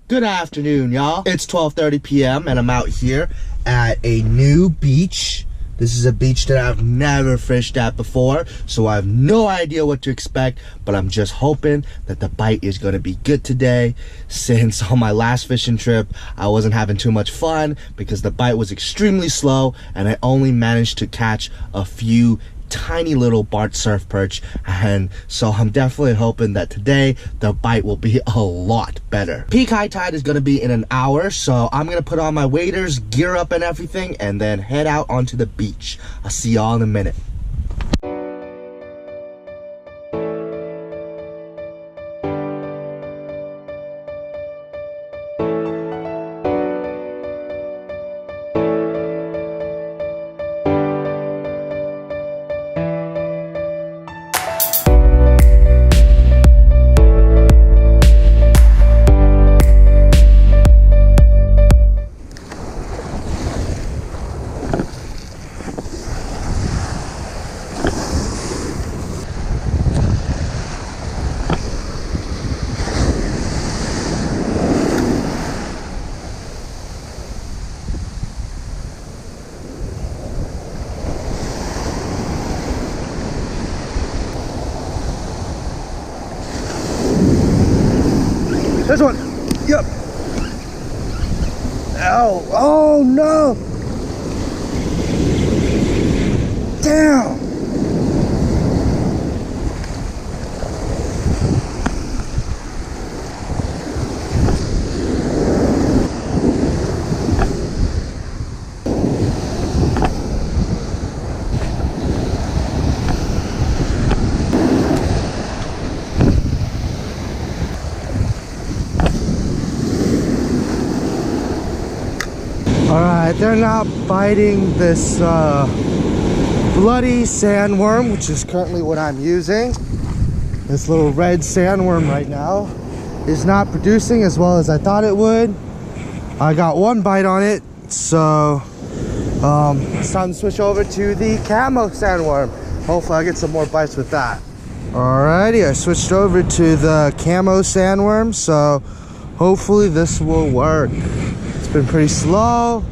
Good afternoon, y'all. It's 12:30 p.m. and I'm out here at a new beach. This is a beach that I've never fished at before, so I have no idea what to expect, but I'm just hoping that the bite is gonna be good today, since on my last fishing trip, I wasn't having too much fun because the bite was extremely slow and I only managed to catch a few tiny little barred surf perch, and so I'm definitely hoping that today the bite will be a lot better. Peak high tide is going to be in an hour, so I'm going to put on my waders, gear up and everything, and then head out onto the beach. I'll see y'all in a minute. This one. Yep. Ow. Oh no. Damn. Alright, they're not biting this bloody sandworm, which is currently what I'm using. This little red sandworm right now is not producing as well as I thought it would. I got one bite on it, so it's time to switch over to the camo sandworm. Hopefully I'll get some more bites with that. Alrighty, I switched over to the camo sandworm, so hopefully this will work. It's been pretty slow.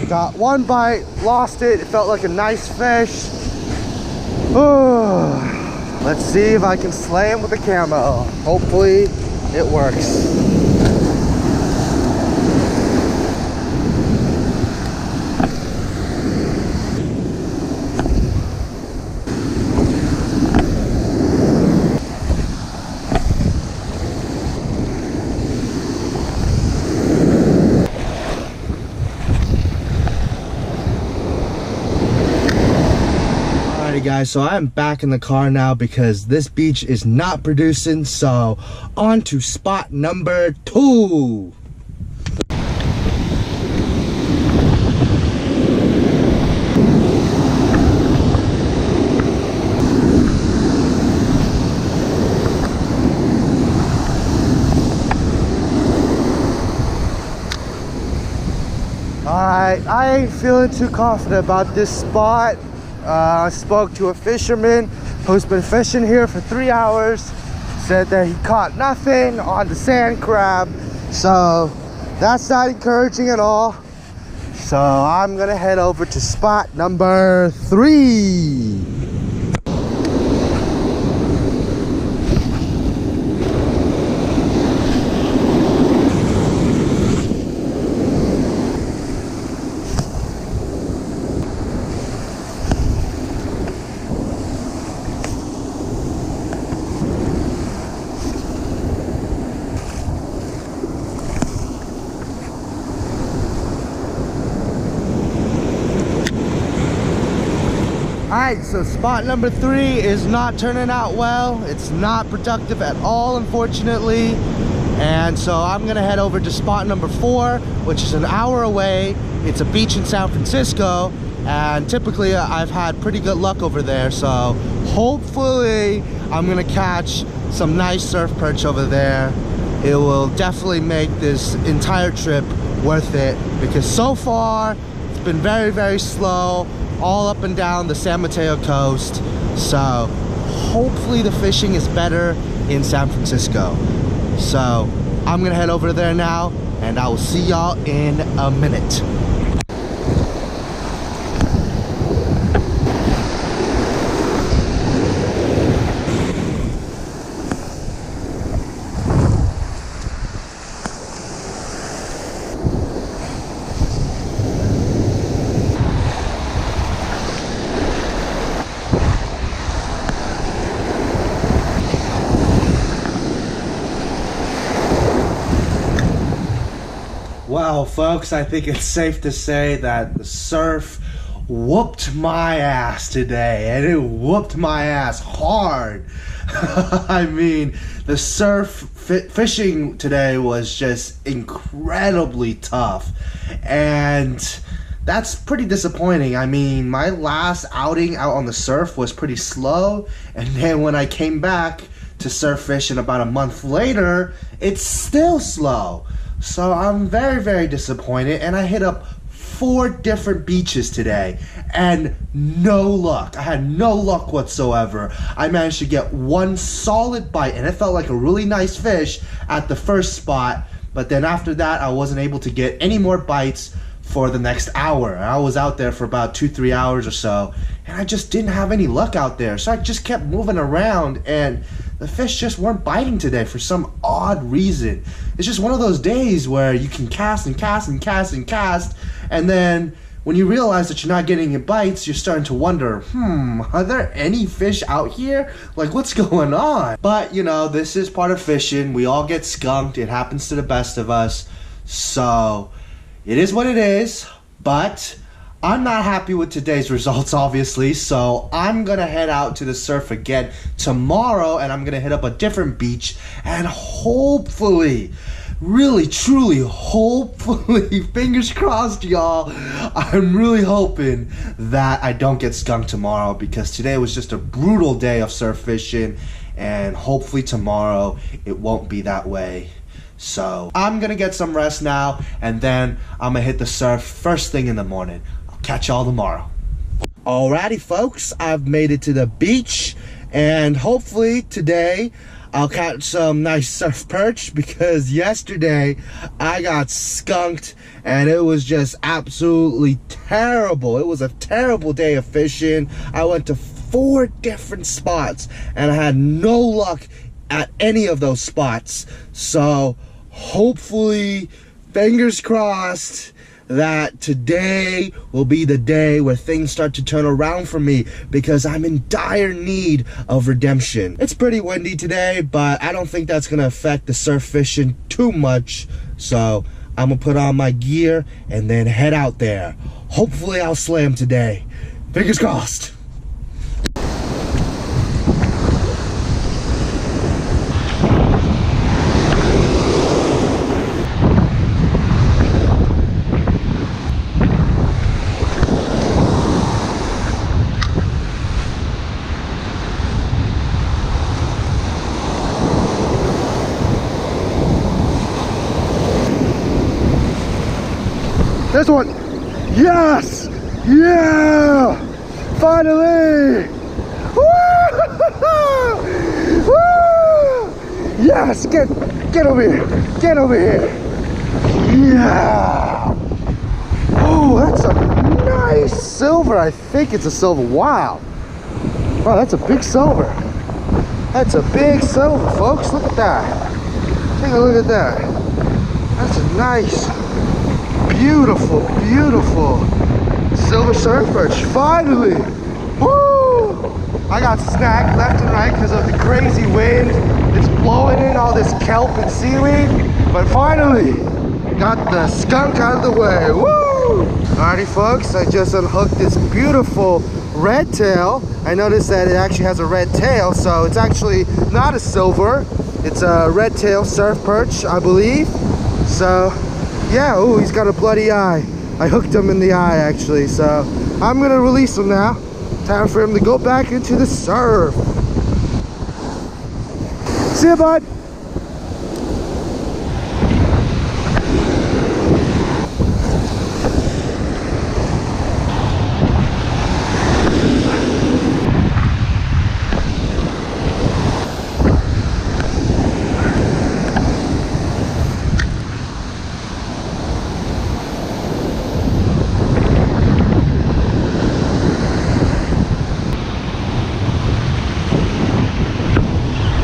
Got one bite, lost it. It felt like a nice fish. Oh, let's see if I can slay him with the camo. Hopefully it works. Guys, so I'm back in the car now because this beach is not producing, so on to spot number 2. Alright, I ain't feeling too confident about this spot. I spoke to a fisherman who's been fishing here for 3 hours, said that he caught nothing on the sand crab, so that's not encouraging at all. So I'm gonna head over to spot number 3. Alright, so spot number 3 is not turning out well. It's not productive at all, unfortunately. And so I'm gonna head over to spot number 4, which is an hour away. It's a beach in San Francisco, and typically I've had pretty good luck over there. So hopefully I'm gonna catch some nice surf perch over there. It will definitely make this entire trip worth it, because so far it's been very, very slow, all up and down the San Mateo coast. So hopefully the fishing is better in San Francisco. So I'm gonna head over there now, and I will see y'all in a minute. Well, folks, I think it's safe to say that the surf whooped my ass today, and it whooped my ass hard. I mean, the surf fishing today was just incredibly tough, and that's pretty disappointing. I mean, my last outing out on the surf was pretty slow, and then when I came back to surf fishing about a month later, it's still slow. So I'm very, very disappointed, and I hit up 4 different beaches today and no luck. I had no luck whatsoever. I managed to get 1 solid bite, and it felt like a really nice fish at the first spot, but then after that I wasn't able to get any more bites for the next hour. I was out there for about 2-3 hours or so, and I just didn't have any luck out there. So I just kept moving around, and the fish just weren't biting today for some odd reason. It's just one of those days where you can cast and cast and cast and cast, and then when you realize that you're not getting any bites, you're starting to wonder, are there any fish out here? Like, what's going on? But, you know, this is part of fishing. We all get skunked. It happens to the best of us. So it is what it is, but I'm not happy with today's results, obviously, so I'm gonna head out to the surf again tomorrow, and I'm gonna hit up a different beach, and hopefully, really, truly, hopefully, fingers crossed, y'all, I'm really hoping that I don't get skunked tomorrow, because today was just a brutal day of surf fishing, and hopefully tomorrow it won't be that way. So I'm gonna get some rest now, and then I'm gonna hit the surf first thing in the morning. I'll catch y'all tomorrow. Alrighty, folks, I've made it to the beach, and hopefully today I'll catch some nice surf perch, because yesterday I got skunked and it was just absolutely terrible. It was a terrible day of fishing. I went to 4 different spots and I had no luck at any of those spots. So hopefully, fingers crossed, that today will be the day where things start to turn around for me, because I'm in dire need of redemption. It's pretty windy today, but I don't think that's gonna affect the surf fishing too much. So I'm gonna put on my gear and then head out there. Hopefully I'll slam today. Fingers crossed. This one, yes, yeah, finally, woo! Woo! Yes, get over here, yeah. Oh, that's a nice silver. I think it's a silver. Wow, that's a big silver. That's a big silver, folks. Look at that. Take a look at that. That's a nice, beautiful, beautiful silver surf perch. Finally! Woo! I got snagged left and right because of the crazy wind. It's blowing in all this kelp and seaweed. But finally, got the skunk out of the way. Woo! Alrighty, folks, I just unhooked this beautiful red tail. I noticed that it actually has a red tail, so it's actually not a silver. It's a red tail surf perch, I believe. So yeah, ooh, he's got a bloody eye. I hooked him in the eye, actually, so I'm gonna release him now. Time for him to go back into the surf. See ya, bud.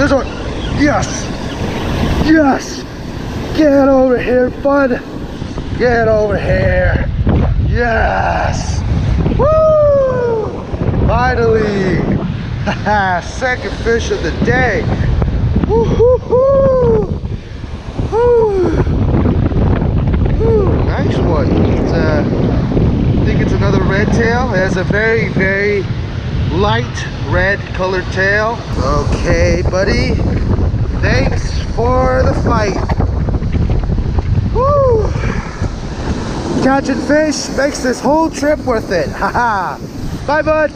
This one. Yes. Yes. Get over here, bud. Get over here. Yes. Woo! Finally. Second fish of the day. Woo-hoo-hoo. Woo. Nice one. It's, I think it's another red tail. It has a very, very light red colored tail. Okay, buddy. Thanks for the fight. Woo! Catching fish makes this whole trip worth it. Haha. Bye, bud.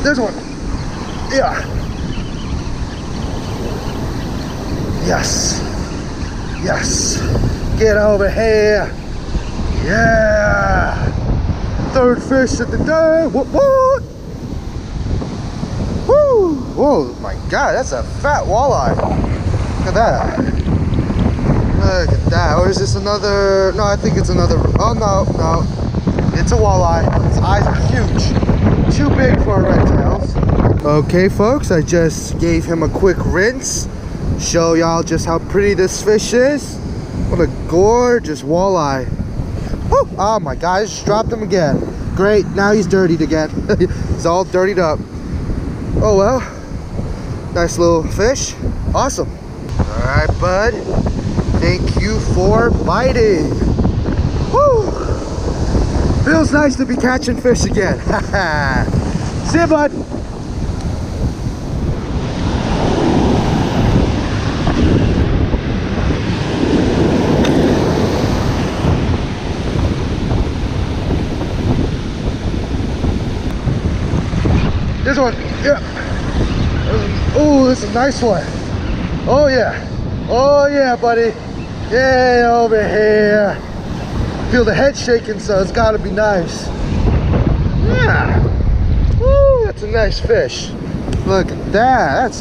This one. Yeah. Yes. Yes. Get over here. Yeah. Third fish of the day. What? What? Woo. Whoa, my God, that's a fat walleye. Look at that. Look at that. Or is this another? No, I think it's another. Oh, no, no. It's a walleye. Its eyes are huge. Too big for red tails. Okay, folks, I just gave him a quick rinse. Show y'all just how pretty this fish is. What a gorgeous walleye. Woo! Oh my God, I just dropped him again. Great, now he's dirtied again. He's all dirtied up. Oh well, nice little fish. Awesome. All right, bud. Thank you for biting. Woo! Feels nice to be catching fish again. See ya, bud. This one, yeah. Oh, this is a nice one. Oh yeah. Oh yeah, buddy. Yeah, over here. Feel the head shaking, so it's gotta be nice. Yeah. Woo, that's a nice fish. Look at that.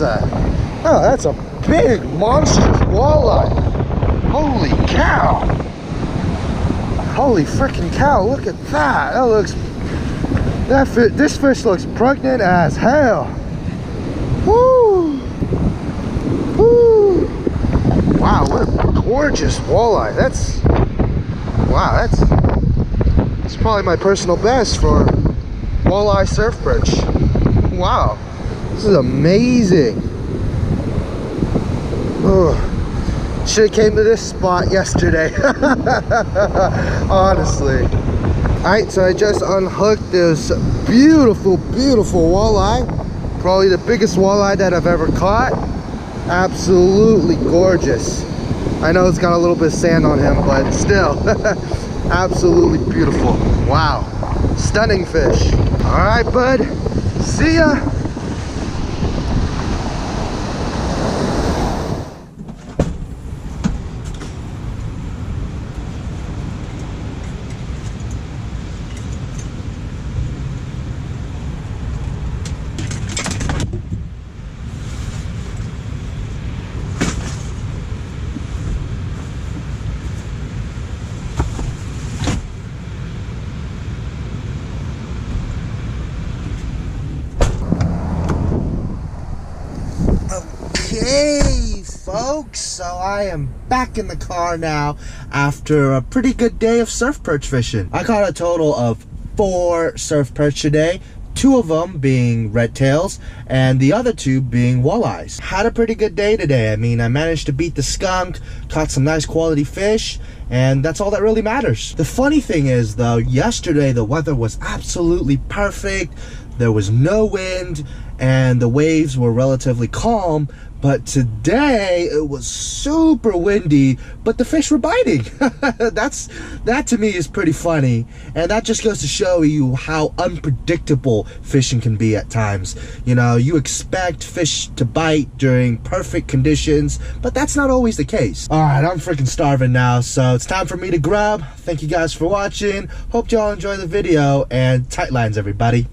That's a big monstrous walleye. Holy cow. Holy freaking cow, look at that. That looks this fish looks pregnant as hell. Woo! Woo! Wow, what a gorgeous walleye. Wow, that's probably my personal best for walleye surf perch. Wow, this is amazing. Should have came to this spot yesterday. Honestly. Alright, so I just unhooked this beautiful, beautiful walleye. Probably the biggest walleye that I've ever caught. Absolutely gorgeous. I know it's got a little bit of sand on him, but still. Absolutely beautiful. Wow. Stunning fish. Alright, bud. See ya. Okay, folks, so I am back in the car now after a pretty good day of surf perch fishing. I caught a total of 4 surf perch today, 2 of them being red tails and the other 2 being walleyes. Had a pretty good day today. I mean, I managed to beat the skunk, caught some nice quality fish, and that's all that really matters. The funny thing is though, yesterday the weather was absolutely perfect. There was no wind and the waves were relatively calm, but today it was super windy, but the fish were biting. That to me is pretty funny, and that just goes to show you how unpredictable fishing can be at times. You know, you expect fish to bite during perfect conditions, but that's not always the case. All right, I'm freaking starving now, so it's time for me to grub. Thank you guys for watching. Hope y'all enjoy the video, and tight lines, everybody.